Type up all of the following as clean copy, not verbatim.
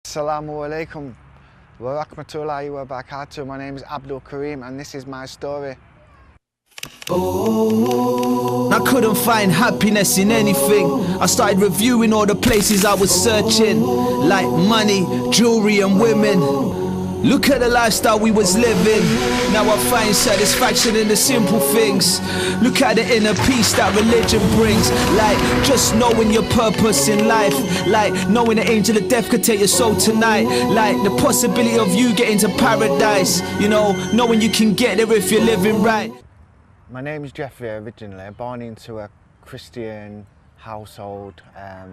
Assalamu alaikum wa rahmatullahi wa barakatuh. My name is Abdul Kareem and this is my story. I couldn't find happiness in anything. I started reviewing all the places I was searching, like money, jewelry and women. Look at the lifestyle we was living. Now I find satisfaction in the simple things. Look at the inner peace that religion brings. Like just knowing your purpose in life. Like knowing the angel of death could take your soul tonight. Like the possibility of you getting to paradise. You know, knowing you can get there if you're living right. My name is Jeffrey originally, born into a Christian household,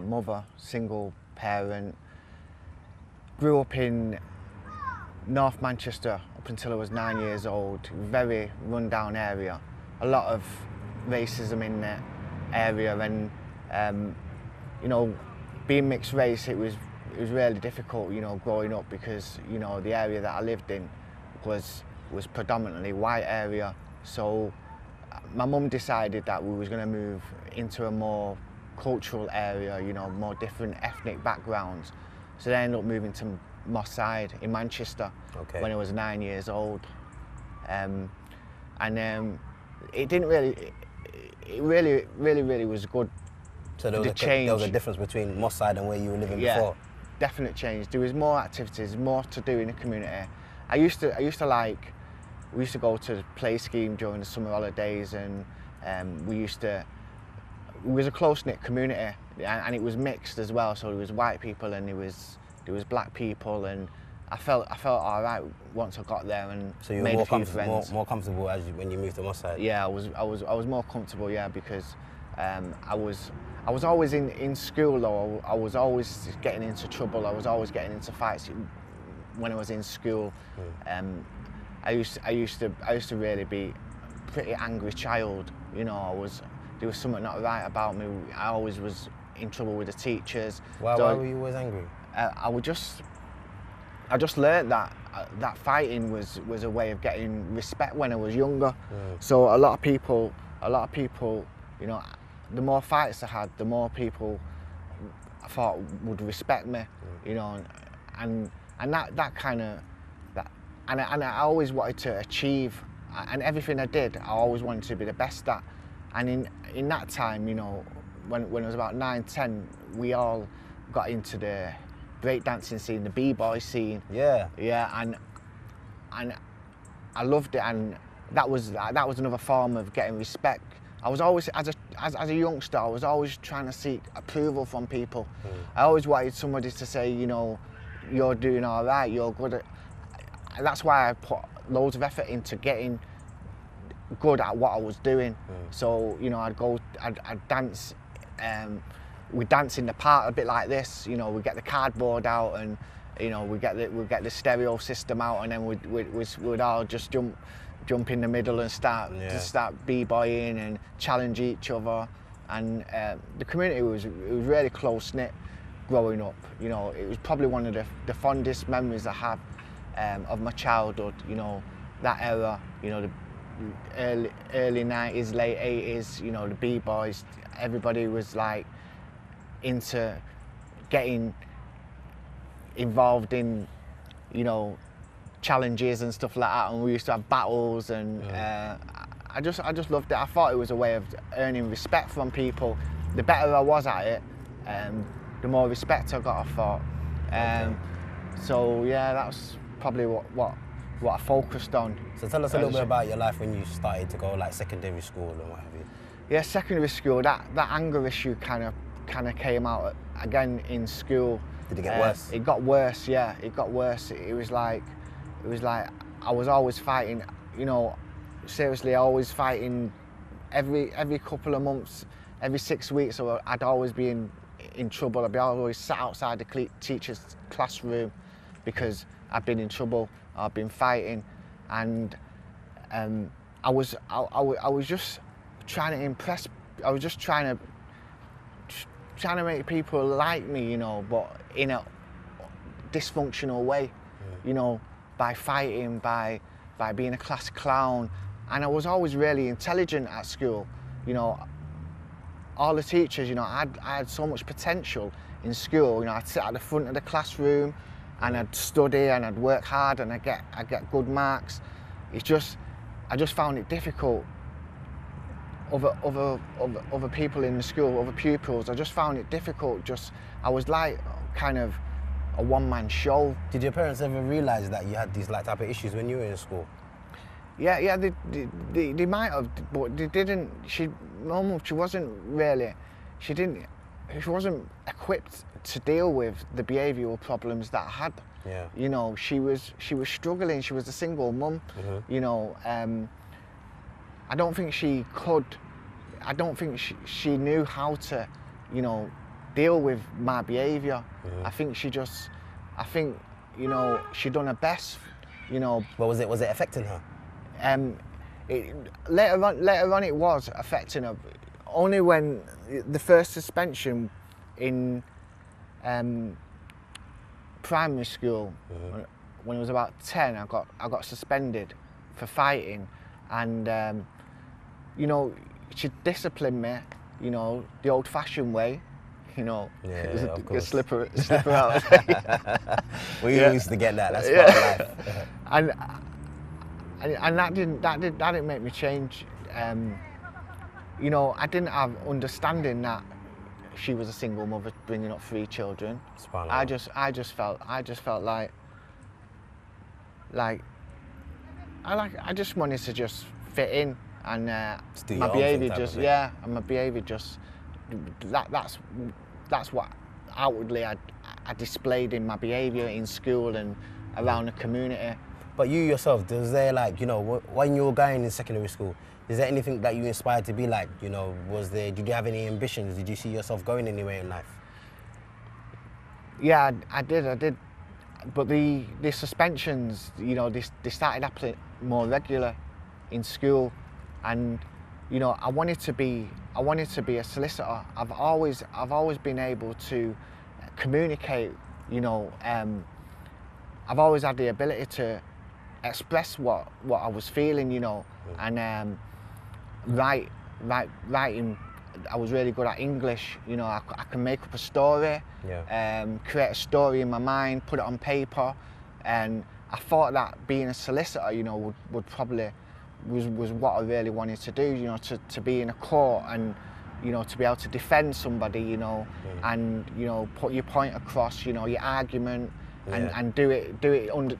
mother, single parent. Grew up in North Manchester up until I was 9 years old. Very run-down area. A lot of racism in that area, and you know, being mixed race, it was really difficult, you know, growing up, because you know the area that I lived in was predominantly white area. So my mum decided that we was going to move into a more cultural area, you know, more different ethnic backgrounds. So they ended up moving to Moss Side in Manchester when I was 9 years old. It didn't really, it really was good. So there was, there was a difference between Moss Side and where you were living before? Definite change. There was more activities, more to do in the community. We used to go to the play scheme during the summer holidays, and it was a close-knit community, and it was mixed as well. So there was white people and there was black people, and I felt all right once I got there and so you were made a few friends. more comfortable when you moved to Moss Side? Yeah, I was more comfortable, yeah, because I was always in school though. I was always getting into trouble. I was always getting into fights when I was in school. I used to really be a pretty angry child. You know, there was something not right about me. I always was in trouble with the teachers. Why were you always angry? I just learned that fighting was a way of getting respect when I was younger. So a lot of people, you know, the more fights I had, the more people I thought would respect me. You know, and that kind of. And I always wanted to achieve, and everything I did, I always wanted to be the best at. And in that time, you know, when I was about 9, 10, we all got into the breakdancing scene, the b-boy scene. Yeah. Yeah, and I loved it, and that was another form of getting respect. I was always, as a youngster, I was always trying to seek approval from people. I always wanted somebody to say, you know, you're doing all right, you're good at. That's why I put loads of effort into getting good at what I was doing. So, you know, I'd dance, we'd dance in the park a bit like this, you know, we'd get the cardboard out, and, you know, we'd get the stereo system out, and then we'd all just jump in the middle and start b-boying and challenge each other. And the community was really close-knit growing up. You know, it was probably one of the fondest memories I have of my childhood, you know, that era, you know, the early 90s, late 80s, you know, the b-boys, everybody was like into getting involved in, you know, challenges and stuff like that, and we used to have battles, and I just loved it. I thought it was a way of earning respect from people. The better I was at it, the more respect I got, I thought. So yeah, that's probably what I focused on. So tell us a little bit about your life when you started to go like secondary school and what have you. Yeah, secondary school, that anger issue kind of came out again in school. Did it get worse? It got worse, yeah, it got worse. It was like I was always fighting, you know, seriously, always fighting every couple of months, every 6 weeks, or I'd always be in trouble. I'd be always sat outside the teacher's classroom because I've been in trouble, I've been fighting, and I was just trying to impress. I was just trying to make people like me, you know, but in a dysfunctional way, you know, by fighting, by being a class clown. And I was always really intelligent at school, you know. All the teachers, you know, I had so much potential in school. You know, I'd sit at the front of the classroom, and I'd study and I'd work hard and I'd get good marks. It's just, I just found it difficult. Other people in the school, other pupils, I just found it difficult. I was like kind of a one-man show. Did your parents ever realise that you had these like type of issues when you were in school? Yeah, they might have, but they didn't. Mum, she wasn't equipped to deal with the behavioural problems that I had. Yeah. You know, she was struggling. She was a single mum. You know, I don't think she could. I don't think she knew how to, you know, deal with my behaviour. I think you know, she done her best. You know. But was it affecting her? Later on it was affecting her. Only when the first suspension in primary school, when I was about 10, I got suspended for fighting, and you know, she disciplined me, you know, the old-fashioned way. You know, of course. slip her out. We used to get that. That's part of life. And that didn't make me change. You know, I didn't have understanding that she was a single mother bringing up 3 children. I just felt like I just wanted to just fit in, and my behaviour just that's what outwardly I displayed in my behaviour in school and around the community. But you yourself, was there like, you know, when you were going in secondary school, is there anything that you inspired to be like? You know, did you have any ambitions? Did you see yourself going anywhere in life? Yeah, I did. But the suspensions, you know, they started happening more regular in school, and you know, I wanted to be a solicitor. I've always been able to communicate. You know, I've always had the ability to express what I was feeling, you know, and writing. I was really good at English, you know. I can make up a story, create a story in my mind, put it on paper, and I thought that being a solicitor, you know, would probably was what I really wanted to do, you know, to be in a court and, you know, to be able to defend somebody, you know, and, you know, put your point across, you know, your argument, and do it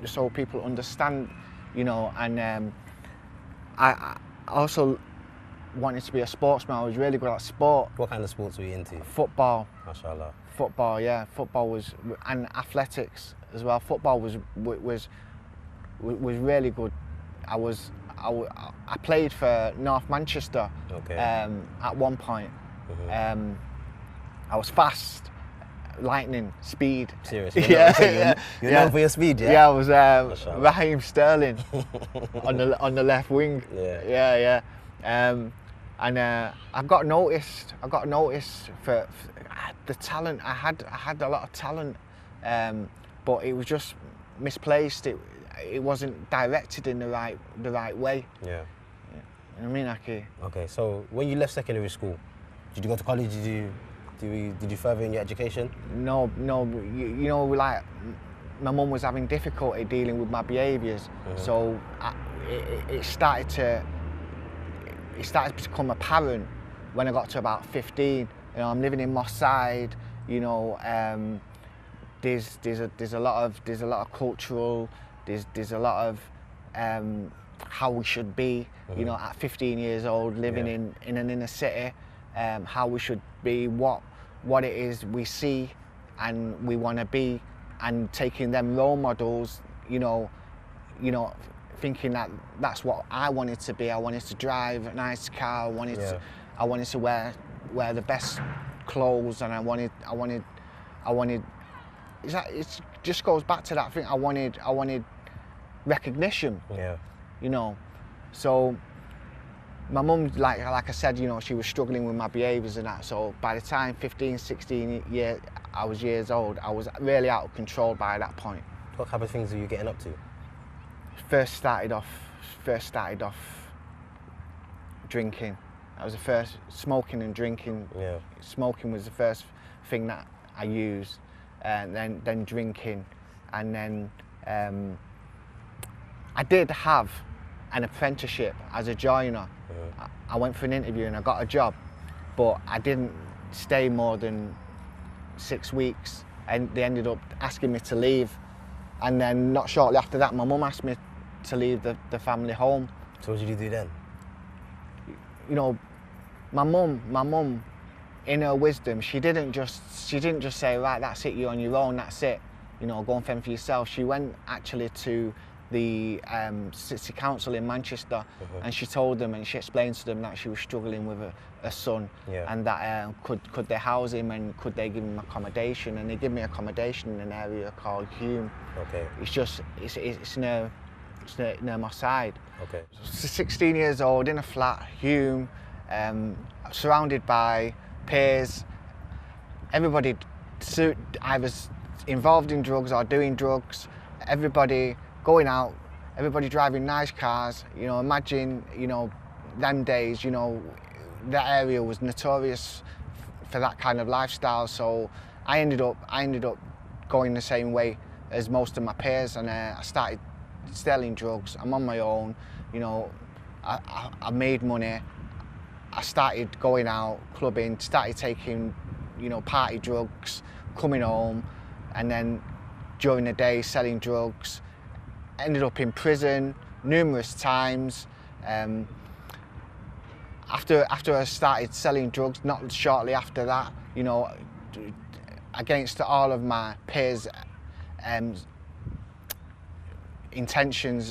so people understand, you know. And I also wanted to be a sportsman. I was really good at sport. What kind of sports were you into? Football. Mashallah. Football, yeah. Football was, and athletics as well. Football was really good. I played for North Manchester at one point. I was fast, lightning, speed. Seriously? Yeah. You're known for your speed, yeah? Yeah, I was Raheem Sterling on the left wing. Yeah. And I got noticed for the talent. I had a lot of talent, but it was just misplaced. It wasn't directed in the right way. Yeah. You know what I mean, Aki? Okay, so when you left secondary school, did you go to college? Did you further in your education? No. You know, like, my mum was having difficulty dealing with my behaviours, so it started to become apparent when I got to about 15. You know, I'm living in Moss Side. You know, there's a lot of cultural. There's a lot of how we should be. You know, at 15 years old, living in an inner city, how we should be, what it is we see and we want to be, and taking them role models. You know, thinking that that's what I wanted to be. I wanted to drive a nice car. I wanted to wear the best clothes, and I wanted. It just goes back to that thing. I wanted recognition. Yeah. You know, so my mum, like I said, you know, she was struggling with my behaviours and that. So by the time 15, 16 years old, I was really out of control by that point. What type of things were you getting up to? First started off drinking. That was the first. Smoking and drinking. Yeah. Smoking was the first thing that I used, and then drinking. And then I did have an apprenticeship as a joiner. I went for an interview and I got a job, but I didn't stay more than 6 weeks, and they ended up asking me to leave. And then not shortly after that, my mum asked me to leave the family home. So what did you do then? You know, my mum, in her wisdom, she didn't just say, right, that's it, you're on your own, that's it, you know, go and fend for yourself. She went actually to the city council in Manchester, and she told them, and she explained to them that she was struggling with a son, and that could they house him and could they give him accommodation, and they give me accommodation in an area called Hume. Okay. It's near my side. Okay. 16 years old in a flat, Hume, surrounded by peers, everybody either involved in drugs or doing drugs, everybody going out, everybody driving nice cars. You know, imagine, you know, them days, you know, that area was notorious for that kind of lifestyle. So I ended up going the same way as most of my peers, and I started selling drugs. I'm on my own, you know, I made money. I started going out, clubbing, started taking, you know, party drugs, coming home, and then during the day selling drugs. Ended up in prison numerous times. After I started selling drugs, not shortly after that, you know, against all of my peers'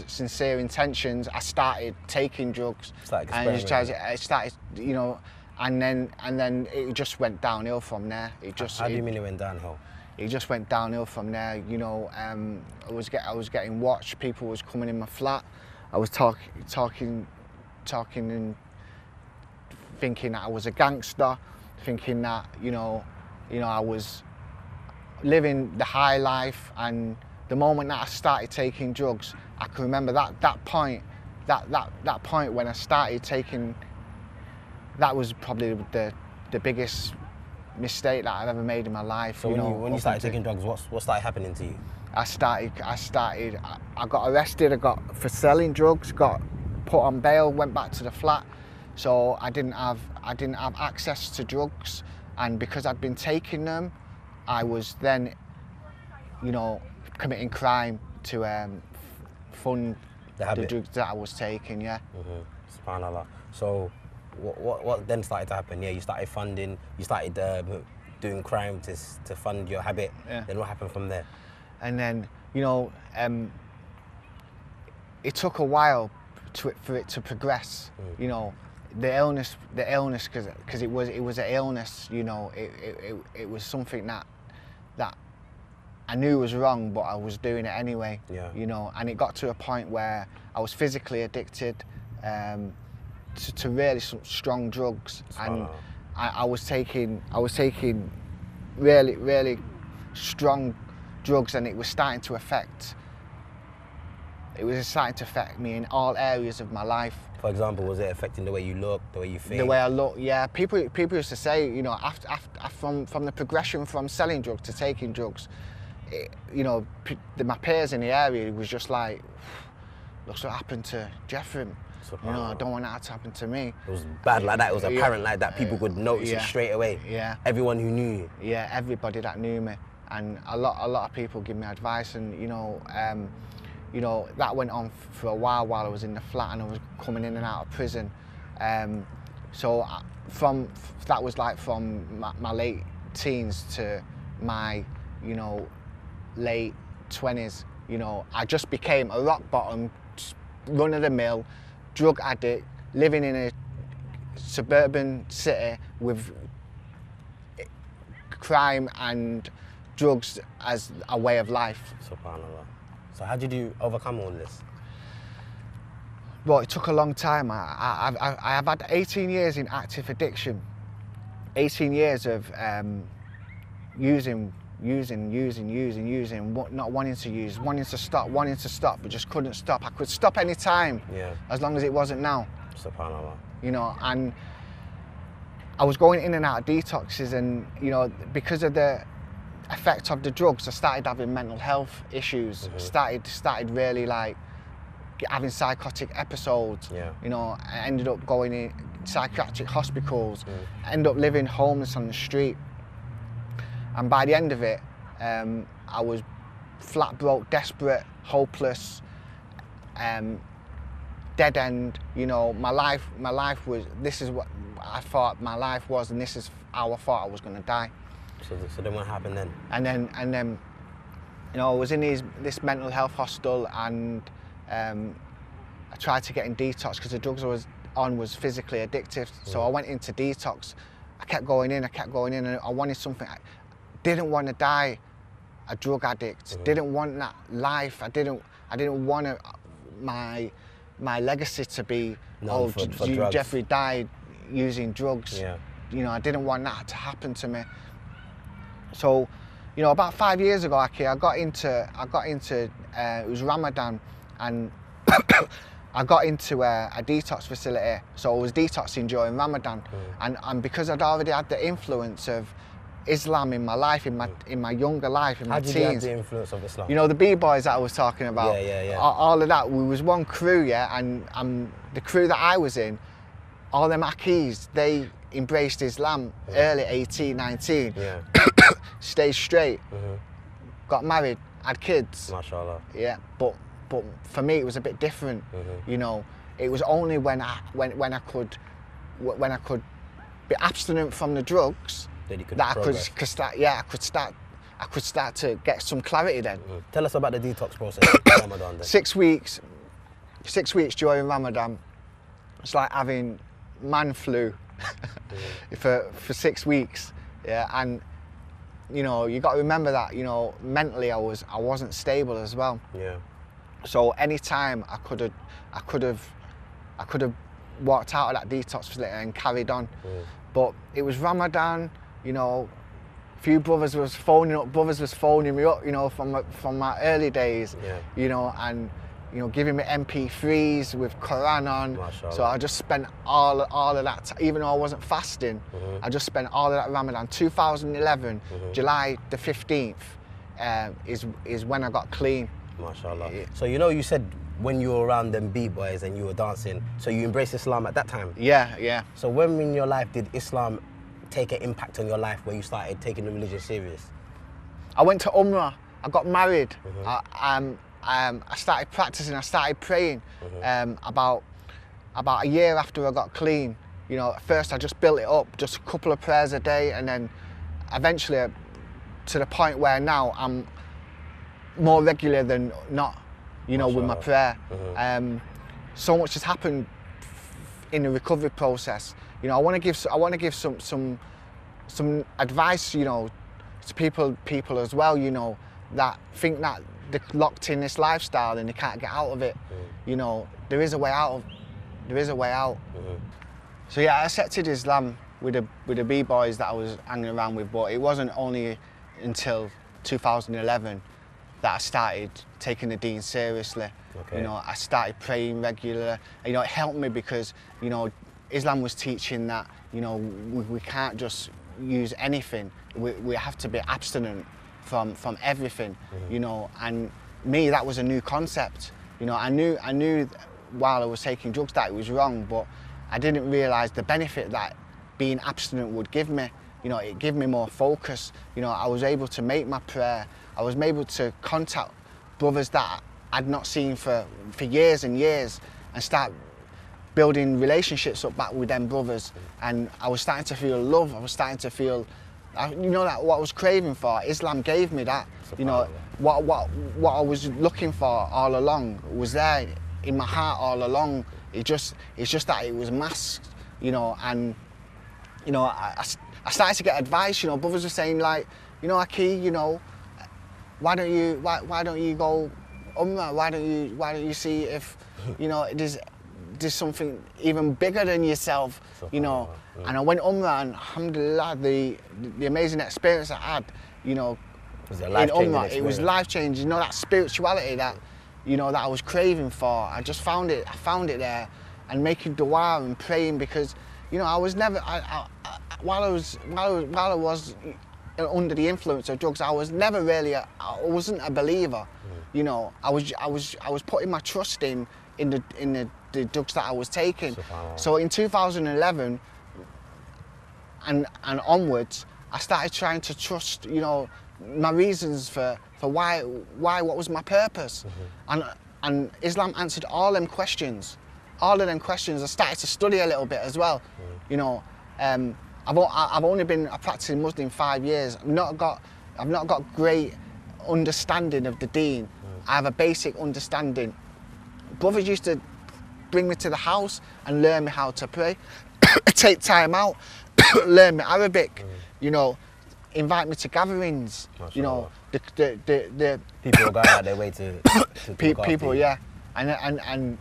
sincere intentions, I started taking drugs. I started, you know, and then it just went downhill from there. How do you mean it went downhill? It just went downhill from there. You know, I was getting watched. People was coming in my flat. I was talking and thinking that I was a gangster, thinking that you know I was living the high life. And the moment that I started taking drugs, I can remember that point when I started taking. That was probably the biggest mistake that I've ever made in my life. So when you started taking drugs, what started happening to you? I got arrested. For selling drugs, got put on bail, went back to the flat. So I didn't have access to drugs, and because I'd been taking them, I was then, you know, committing crime to fund the drugs that I was taking. Yeah. Subhanallah. So what then started to happen? Yeah, you started funding. You started doing crime to fund your habit. Yeah. Then what happened from there? And then, you know, it took a while for it to progress. You know, the illness, because it was an illness. You know, it was something that I knew was wrong, but I was doing it anyway. Yeah. You know, and it got to a point where I was physically addicted to really some strong drugs, and I was taking really strong drugs, and it was starting to affect me in all areas of my life. For example, was it affecting the way you look, the way you think? The way I look, yeah. People used to say, you know, from the progression from selling drugs to taking drugs, you know, my peers in the area was just like, look what happened to Jeffrey. You know, I don't want that to happen to me. It was bad like that. It was apparent like that. People could notice it straight away. Yeah. Everyone who knew you. Yeah, everybody that knew me, and a lot of people give me advice, and you know, that went on for a while I was in the flat and I was coming in and out of prison. So that was like from my late teens to my, you know, late 20s. You know, I just became a rock bottom, run of the mill drug addict, living in a suburban city with crime and drugs as a way of life. Subhanallah. So how did you overcome all this? Well, it took a long time. I have had 18 years in active addiction. 18 years of using, not wanting to use, wanting to stop, but just couldn't stop. I could stop any time, as long as it wasn't now. Subhanallah. You know, and I was going in and out of detoxes, and you know, because of the effect of the drugs, I started having mental health issues. Started really like having psychotic episodes. You know, I ended up going in psychiatric hospitals. Ended up living homeless on the street. And by the end of it, I was flat broke, desperate, hopeless, dead end. You know, my life was, this is what I thought my life was, and this is how I thought I was going to die. So then what happened then? And then, you know, I was in this mental health hostel, and I tried to get in detox because the drugs I was on was physically addictive. So I went into detox. I kept going in, and I wanted something. I didn't want to die a drug addict. Didn't want that life. I didn't want my legacy to be, Jeffrey died using drugs. You know, I didn't want that to happen to me. So, you know, about 5 years ago, actually, I got into it was Ramadan, and I got into a detox facility. So I was detoxing during Ramadan, and because I'd already had the influence of Islam in my life, in my younger life, in my teens. How did you have the influence of Islam? You know, the B-boys that I was talking about. Yeah. All of that. We was one crew, and the crew that I was in, all them Akis, they embraced Islam early, 18, 19. Stayed straight, got married, had kids. MashaAllah. Yeah, but for me it was a bit different. You know, it was only when I could be abstinent from the drugs that I could start to get some clarity then. Tell us about the detox process. Ramadan then. 6 weeks during Ramadan. It's like having man flu for 6 weeks. Yeah, and you know, you got to remember that, you know, mentally I wasn't stable as well. So any time I could have walked out of that detox facility and carried on. But it was Ramadan, you know, a few brothers was phoning me up, you know, from my early days, you know, and you know, giving me MP3s with Quran on. MashaAllah. So I just spent all of that, even though I wasn't fasting, I just spent all of that Ramadan. 2011, July the 15th, is when I got clean. MashaAllah. So you know, you said when you were around them B-boys and you were dancing, so you embraced Islam at that time? Yeah. So when in your life did Islam take an impact on your life where you started taking the religion serious? I went to Umrah, I got married, I started practicing, I started praying about a year after I got clean. You know, at first I just built it up, just a couple of prayers a day, and then eventually to the point where now I'm more regular than not, you know, with my prayer. So much has happened in the recovery process. You know, I want to give some advice, you know, to people as well, you know, that think that they're locked in this lifestyle and they can't get out of it. You know, there is a way out. So yeah, I accepted Islam with the B-boys that I was hanging around with, but it wasn't only until 2011 that I started taking the deen seriously. You know, I started praying regularly. You know, it helped me because, you know, Islam was teaching that, you know, we can't just use anything. We have to be abstinent from everything, you know, and me, that was a new concept. You know, I knew while I was taking drugs that it was wrong, but I didn't realise the benefit that being abstinent would give me. You know, it gave me more focus. You know, I was able to make my prayer. I was able to contact brothers that I'd not seen for years and years, and start building relationships up back with them brothers. And I was starting to feel love. I was starting to feel, you know, that what I was craving for, Islam gave me that. You know, what I was looking for all along was there in my heart all along. It's just that it was masked, you know. And you know, I started to get advice. You know, brothers were saying like, you know, Aki, you know, why don't you go Umrah? Why don't you see if, you know, there's something even bigger than yourself, you know. And I went Umrah, and alhamdulillah, the amazing experience I had, you know, in Umrah, it was life-changing. You know, that spirituality that, you know, that I was craving for. I found it there, and making dua and praying, because, you know, I was never, while I was under the influence of drugs, I was never really, I wasn't a believer. You know, I was putting my trust in the drugs that I was taking. So in 2011 and onwards, I started trying to trust, you know, my reasons for why, what was my purpose. And Islam answered all them questions. All of them questions. I started to study a little bit as well. You know, I've only been a practicing Muslim 5 years. I've not got great understanding of the Deen. I have a basic understanding. Brothers used to bring me to the house and learn me how to pray, take time out, learn me Arabic, you know, invite me to gatherings, you know, the people are going out their way to people, yeah, and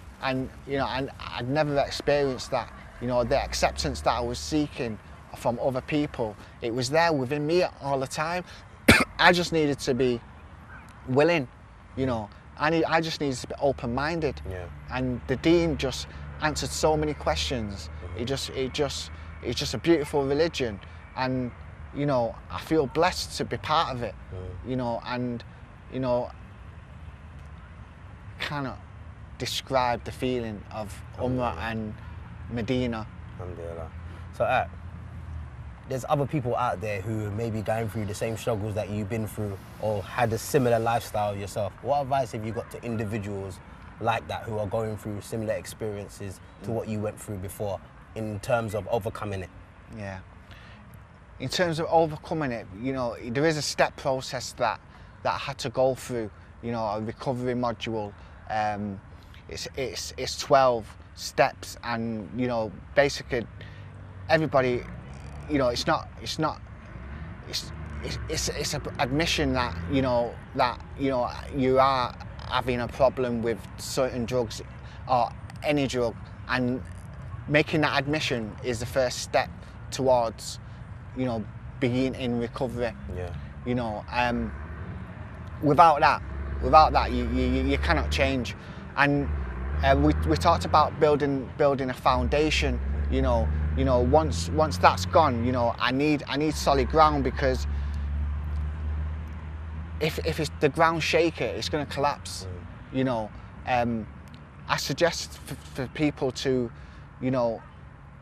you know, and I'd never experienced that, you know, the acceptance that I was seeking from other people. It was there within me all the time. I just needed to be willing, you know. I just needed to be open-minded, and the Deen just answered so many questions. It's just a beautiful religion, and you know, I feel blessed to be part of it. You know, and you know, cannot describe the feeling of Umrah and Medina. Alhamdulillah. So, there's other people out there who may be going through the same struggles that you've been through or had a similar lifestyle yourself. What advice have you got to individuals like that who are going through similar experiences to what you went through before in terms of overcoming it? Yeah. In terms of overcoming it, you know, there is a step process that I had to go through, you know, a recovery module. It's 12 steps, and you know, basically everybody, you know, it's an admission that you are having a problem with certain drugs or any drug, and making that admission is the first step towards, you know, being in recovery. You know, without that you cannot change. And we talked about building a foundation. You know, once that's gone, you know, I need solid ground, because if it's the ground shaky, it's going to collapse. You know, I suggest for people to, you know,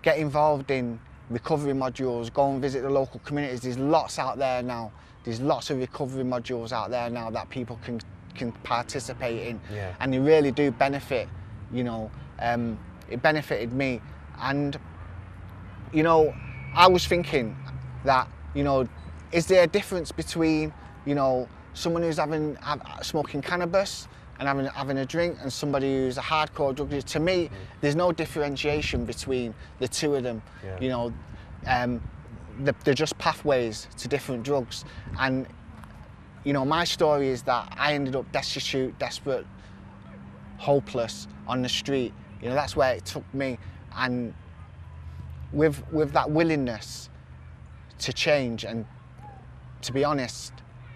get involved in recovery modules, go and visit the local communities. There's lots out there now. There's lots of recovery modules out there now that people can participate in, and they really do benefit. You know, it benefited me, and you know, I was thinking that, you know, is there a difference between, you know, someone who's smoking cannabis and having a drink, and somebody who's a hardcore drug user? To me, there's no differentiation between the two of them. You know, they're just pathways to different drugs. And you know, my story is that I ended up destitute, desperate, hopeless on the street. You know, that's where it took me. And with that willingness to change and to be honest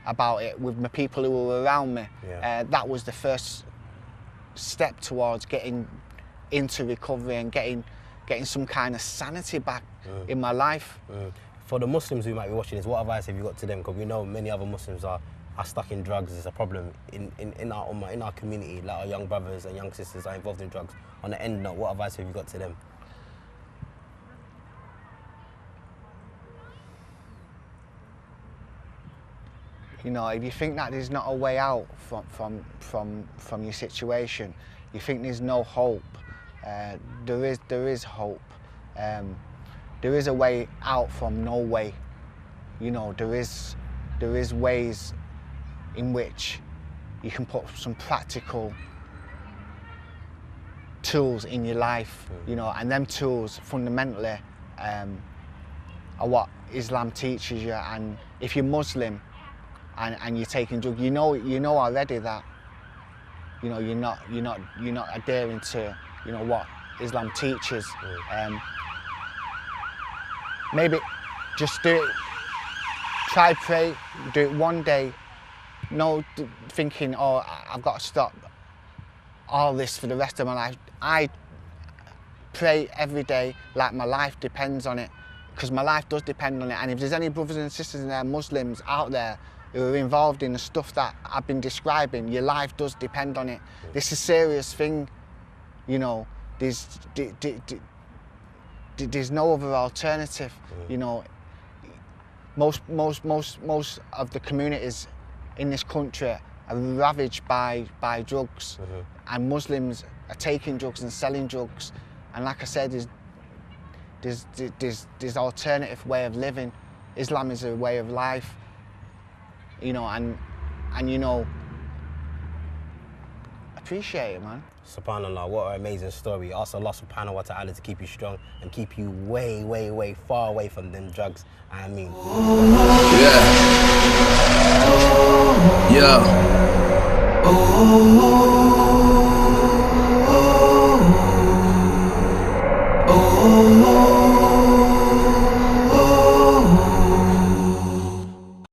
about it with the people who were around me, that was the first step towards getting into recovery and getting some kind of sanity back in my life. For the Muslims who might be watching this, what advice have you got to them? Because we know many other Muslims are stuck in drugs. It's a problem in our ummah, in our community. Like our young brothers and young sisters are involved in drugs. On the end note, what advice have you got to them? You know, if you think that there's not a way out from your situation, you think there's no hope, there is hope. There is a way out from no way. You know, there is ways in which you can put some practical tools in your life, you know, and them tools fundamentally are what Islam teaches you. And if you're Muslim and you're taking drugs, you know already that, you know, you're not adhering to, you know, what Islam teaches. Maybe just do it. Try pray. Do it one day. No thinking, oh, I've got to stop all this for the rest of my life. I pray every day like my life depends on it. because my life does depend on it. And if there's any brothers and sisters and there, Muslims out there who are involved in the stuff that I've been describing, your life does depend on it. This is a serious thing, you know. There's no other alternative, you know. Most of the communities in this country are ravaged by drugs, and Muslims are taking drugs and selling drugs. And like I said, there's alternative way of living. Islam is a way of life, you know, and you know, appreciate it, man. SubhanAllah, what an amazing story. Ask Allah subhanahu wa ta'ala to keep you strong and keep you way, way, way far away from them drugs. I mean. Yeah.